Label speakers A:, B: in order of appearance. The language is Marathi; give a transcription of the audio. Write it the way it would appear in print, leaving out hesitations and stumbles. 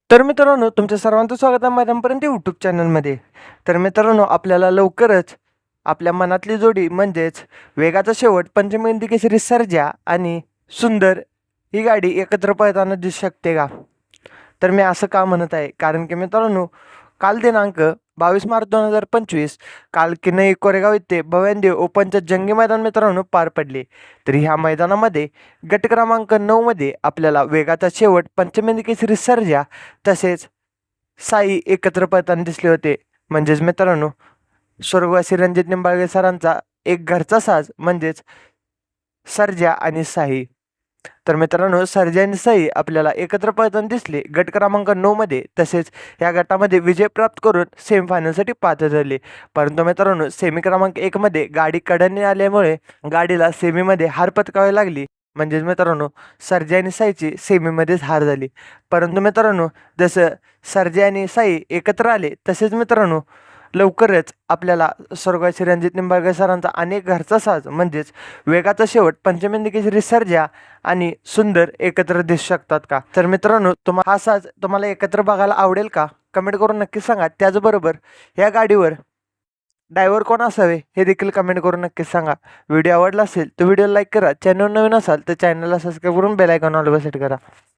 A: तर मित्रांनो, तुमच्या सर्वांचं स्वागत आहे मैदानपर्यंत यूट्यूब चॅनलमध्ये. तर मित्रांनो, आपल्याला लवकरच आपल्या मनातली जोडी म्हणजेच वेगाचा शेवट पंचमी हिंदी केसरी सर्जा आणि सुंदर ही गाडी एकत्र पळताना दिसू शकते का? तर मी असं का म्हणत आहे, कारण की मित्रांनो, काल दिनांक 22 मार्च 2025 काल किनई कोरेगाव येथे भव्यानदेव ओपनच्या जंगी मैदान मित्रांनो पार पडले. तर ह्या मैदानामध्ये गट क्रमांक 9मध्ये आपल्याला वेगाचा शेवट पंचमी केसरी सर्जा तसेच साई एकत्र पळताना दिसले होते. म्हणजेच मित्रांनो, स्वर्गवासी रणजित निंबाळकर सरांचा एक घरचा साज म्हणजेच सर्जा आणि साई. तर मित्रांनो, सर्जा आणि साई आपल्याला एकत्र पळताना दिसले गट क्रमांक 9मध्ये. तसेच या गटामध्ये विजय प्राप्त करून सेमीफायनलसाठी पात्र झाले. परंतु मित्रांनो, सेमी क्रमांक 1मध्ये गाडी कड्याने आल्यामुळे गाडीला सेमीमध्ये हार पत्करावी लागली. म्हणजेच मित्रांनो, सर्जा आणि साईची सेमीमध्येच हार झाली. परंतु मित्रांनो, जसं सर्जा आणि साई एकत्र आले तसेच मित्रांनो, लवकरच आपल्याला स्वर्गवासी रणजित निंबाळकर सरांचा अनेक घरचा साज म्हणजेच वेगाचा शेवट पंचमी हिंदी केसरी सर्जा आणि सुंदर एकत्र दिसू शकतात का? तर मित्रांनो, हा साज तुम्हाला एकत्र बघायला आवडेल का? कमेंट करून नक्की सांगा. त्याचबरोबर या गाडीवर ड्रायव्हर कोण असावे हे देखील कमेंट करून नक्कीच सांगा. व्हिडिओ आवडला असेल तर व्हिडिओ लाईक करा. चॅनल नवीन असाल तर चॅनलला सबस्क्राईब करून बेल आयकॉन ऑल सेट करा.